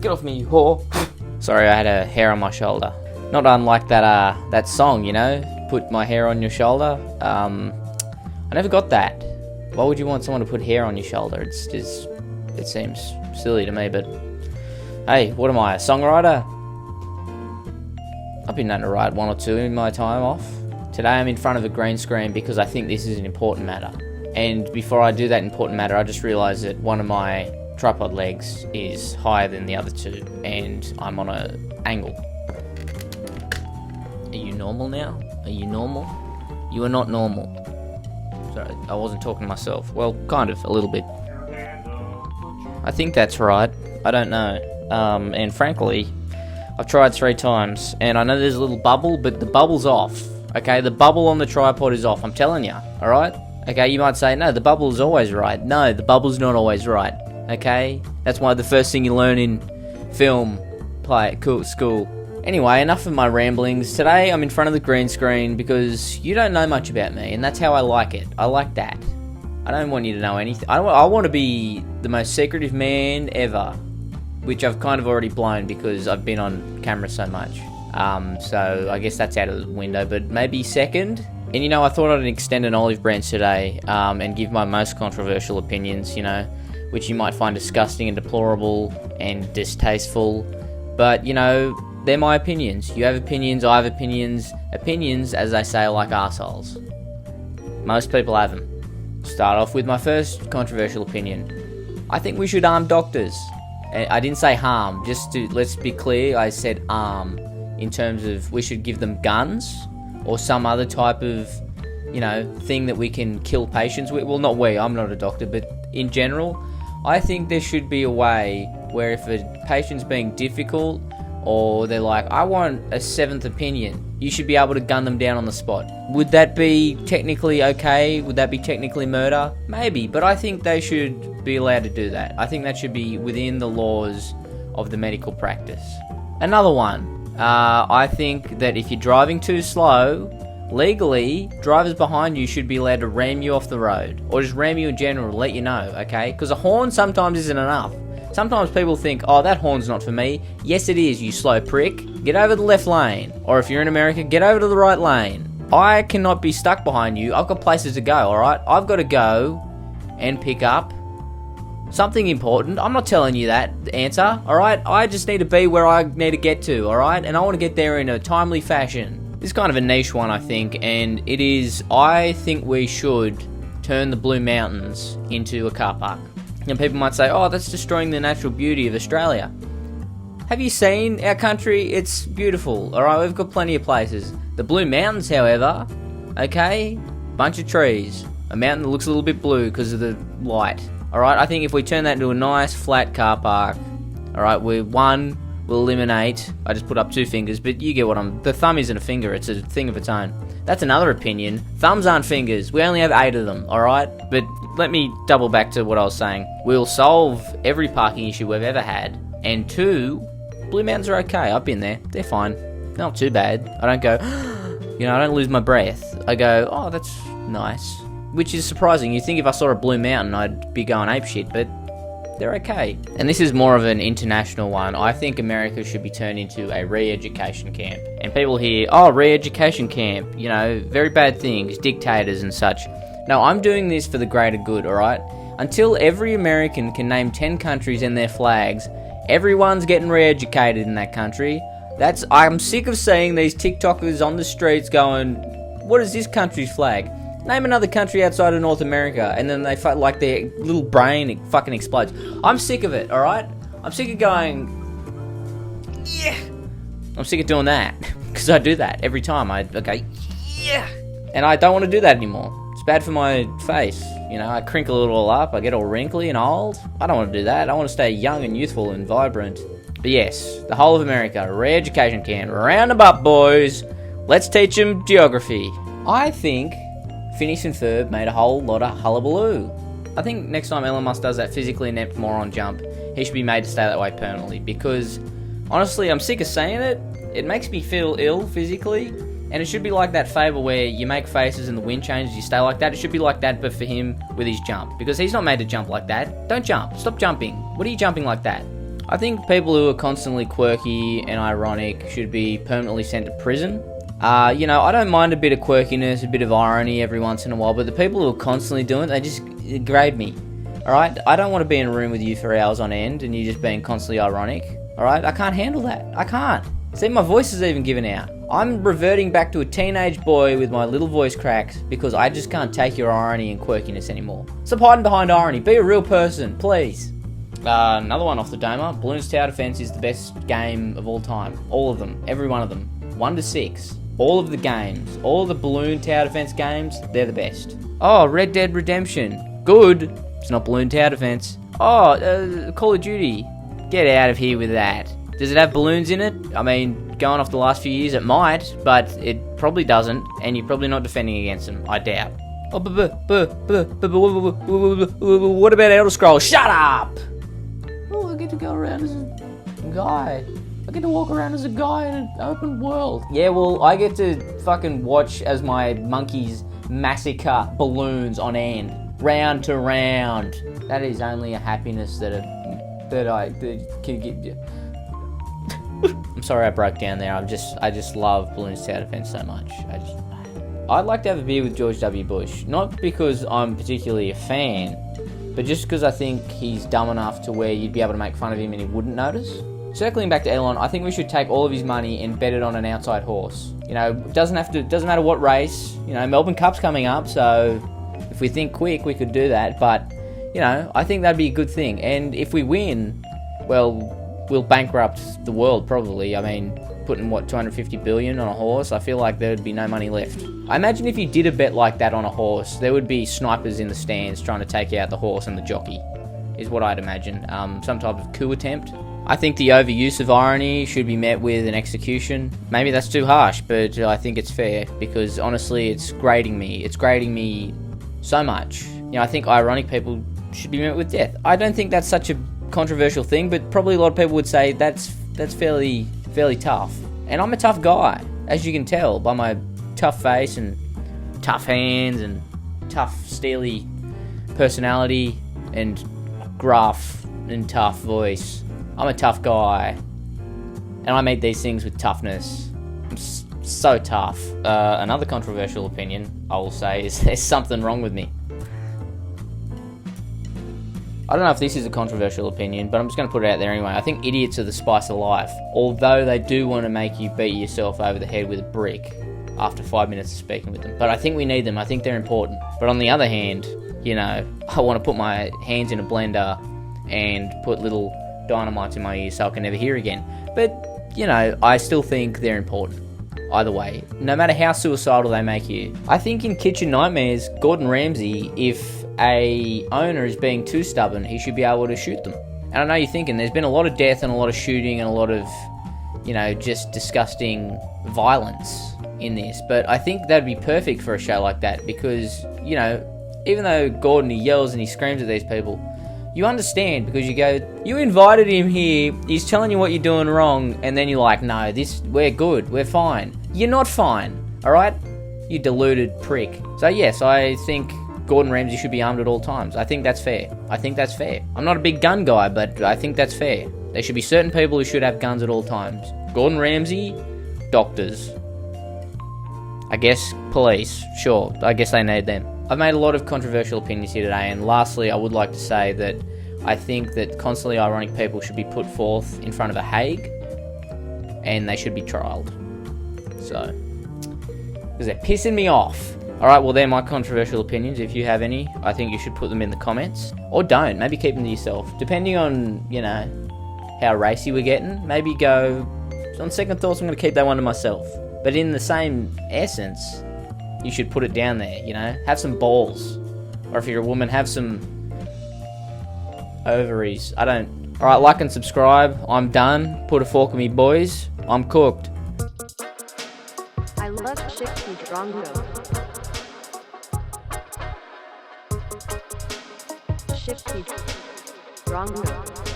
Get off me, you whore. Sorry, I had a hair on my shoulder. Not unlike that song, you know? Put my hair on your shoulder. I never got that. Why would you want someone to put hair on your shoulder? It seems silly to me, but... Hey, what am I, a songwriter? I've been known to write one or two in my time off. Today I'm in front of a green screen because I think this is an important matter. And before I do that important matter, I just realised that one of my tripod legs is higher than the other two, and I'm on an angle. Are you normal now? Are you normal? You are not normal. Sorry, I wasn't talking to myself. Well, kind of, a little bit. I think that's right. I don't know. And frankly, I've tried 3 times, and I know there's a little bubble, but the bubble's off. Okay, the bubble on the tripod is off, I'm telling you, alright? Okay, you might say, no, the bubble is always right. No, the bubble's not always right. Okay? That's why the first thing you learn in film, school. Anyway, enough of my ramblings. Today I'm in front of the green screen because you don't know much about me, and that's how I like it. I like that. I don't want you to know anything. I want to be the most secretive man ever, which I've kind of already blown because I've been on camera so much. So I guess that's out of the window, but maybe second. And you know, I thought I'd extend an olive branch today, and give my most controversial opinions, you know, which you might find disgusting and deplorable and distasteful. But, you know, they're my opinions. You have opinions, I have opinions. Opinions, as they say, are like arseholes. Most people have them. Start off with my first controversial opinion. I think we should arm doctors. I didn't say harm, let's be clear, I said arm. In terms of we should give them guns or some other type of, you know, thing that we can kill patients with. Well, not we, I'm not a doctor, but in general, I think there should be a way where if a patient's being difficult or they're like, I want a 7th opinion, you should be able to gun them down on the spot. Would that be technically okay? Would that be technically murder? Maybe, but I think they should be allowed to do that. I think that should be within the laws of the medical practice. Another one. I think that if you're driving too slow, legally, drivers behind you should be allowed to ram you off the road. Or just ram you in general, let you know, okay? Because a horn sometimes isn't enough. Sometimes people think, oh, that horn's not for me. Yes, it is, you slow prick. Get over the left lane. Or if you're in America, get over to the right lane. I cannot be stuck behind you. I've got places to go, alright? I've got to go and pick up something important. I'm not telling you that answer, alright? I just need to be where I need to get to, alright? And I want to get there in a timely fashion. This is kind of a niche one, I think, and it is, I think we should turn the Blue Mountains into a car park. And people might say, oh, that's destroying the natural beauty of Australia. Have you seen our country? It's beautiful, alright? We've got plenty of places. The Blue Mountains, however, okay, bunch of trees. A mountain that looks a little bit blue because of the light. Alright, I think if we turn that into a nice flat car park, alright, we'll eliminate, I just put up 2 fingers, but you get what the thumb isn't a finger, it's a thing of its own. That's another opinion. Thumbs aren't fingers, we only have 8 of them, alright? But let me double back to what I was saying. We'll solve every parking issue we've ever had, and 2, Blue Mountains are okay, I've been there, they're fine. They're not too bad. I don't go, you know, I don't lose my breath. I go, oh, that's nice. Which is surprising. You'd think if I saw a blue mountain, I'd be going apeshit, but they're okay. And this is more of an international one. I think America should be turned into a re-education camp. And people hear, oh, re-education camp, you know, very bad things, dictators and such. No, I'm doing this for the greater good, alright? Until every American can name 10 countries and their flags, everyone's getting re-educated in that country. I'm sick of seeing these TikTokers on the streets going, what is this country's flag? Name another country outside of North America, and then they like their little brain fucking explodes. I'm sick of it, alright? I'm sick of going, yeah. I'm sick of doing that, because I do that every time. I go, yeah. And I don't want to do that anymore. It's bad for my face. You know, I crinkle it all up, I get all wrinkly and old. I don't want to do that. I want to stay young and youthful and vibrant. But yes, the whole of America, re-education camp. Round them up, boys. Let's teach them geography. I think Phineas and Ferb made a whole lot of hullabaloo. I think next time Elon Musk does that physically inept moron jump, he should be made to stay that way permanently, because honestly, I'm sick of saying it. It makes me feel ill physically, and it should be like that fable where you make faces and the wind changes, you stay like that. It should be like that, but for him with his jump, because he's not made to jump like that. Don't jump. Stop jumping. What are you jumping like that? I think people who are constantly quirky and ironic should be permanently sent to prison. You know, I don't mind a bit of quirkiness, a bit of irony every once in a while, but the people who are constantly doing it, they just degrade me. Alright? I don't want to be in a room with you for hours on end and you just being constantly ironic. Alright? I can't handle that. I can't. See, my voice is even giving out. I'm reverting back to a teenage boy with my little voice cracks because I just can't take your irony and quirkiness anymore. Stop hiding behind irony. Be a real person, please. Another one off the domer. Balloons Tower Defense is the best game of all time. All of them. Every one of them. 1 to 6. All of the games. All of the Balloon Tower Defense games, they're the best. Oh, Red Dead Redemption. Good. It's not Balloon Tower Defense. Oh, Call of Duty. Get out of here with that. Does it have balloons in it? I mean, going off the last few years, it might, but it probably doesn't, and you're probably not defending against them, I doubt. Oh, what about Elder Scrolls? Shut up! Oh, I get to go around as a guy. I get to walk around as a guy in an open world. Yeah, well, I get to fucking watch as my monkeys massacre balloons on end, round to round. That is only a happiness that I can give you. I'm sorry I broke down there. I just love Balloons Tower Defense so much. I'd like to have a beer with George W. Bush, not because I'm particularly a fan, but just because I think he's dumb enough to where you'd be able to make fun of him and he wouldn't notice. Circling back to Elon, I think we should take all of his money and bet it on an outside horse. You know, doesn't matter what race. You know, Melbourne Cup's coming up, so if we think quick, we could do that. But you know, I think that'd be a good thing. And if we win, well, we'll bankrupt the world probably. I mean, putting what, 250 billion on a horse, I feel like there'd be no money left. I imagine if you did a bet like that on a horse, there would be snipers in the stands trying to take out the horse and the jockey, is what I'd imagine. Some type of coup attempt. I think the overuse of irony should be met with an execution. Maybe that's too harsh, but I think it's fair, because honestly, it's grating me. It's grating me so much. You know, I think ironic people should be met with death. I don't think that's such a controversial thing, but probably a lot of people would say that's fairly tough. And I'm a tough guy, as you can tell by my tough face and tough hands and tough steely personality and gruff and tough voice. I'm a tough guy, and I meet these things with toughness. I'm so tough. Another controversial opinion, I will say, is there's something wrong with me. I don't know if this is a controversial opinion, but I'm just going to put it out there anyway. I think idiots are the spice of life, although they do want to make you beat yourself over the head with a brick after 5 minutes of speaking with them. But I think we need them. I think they're important. But on the other hand, you know, I want to put my hands in a blender and put little dynamites in my ears so I can never hear again. But, you know, I still think they're important. Either way, no matter how suicidal they make you. I think in Kitchen Nightmares, Gordon Ramsay, if a owner is being too stubborn, he should be able to shoot them. And I know you're thinking there's been a lot of death and a lot of shooting and a lot of, you know, just disgusting violence in this. But I think that'd be perfect for a show like that because, you know, even though Gordon, he yells and he screams at these people, you understand because you go, you invited him here, he's telling you what you're doing wrong, and then you're like, no, we're good, we're fine. You're not fine, alright? You deluded prick. So yes, I think Gordon Ramsay should be armed at all times. I think that's fair. I'm not a big gun guy, but I think that's fair. There should be certain people who should have guns at all times. Gordon Ramsay, doctors. I guess police, sure, I guess they need them. I've made a lot of controversial opinions here today, and lastly, I would like to say that I think that constantly ironic people should be put forth in front of a Hague, and they should be trialled. So, because they're pissing me off. Alright, well, they're my controversial opinions. If you have any, I think you should put them in the comments. Or don't, maybe keep them to yourself. Depending on, you know, how racy we're getting, maybe go, on second thoughts, I'm going to keep that one to myself. But in the same essence, you should put it down there, you know? Have some balls. Or if you're a woman, have some ovaries. I don't... Alright, like and subscribe. I'm done. Put a fork in me, boys. I'm cooked. I love Shifty Drongo. Shifty Drongo.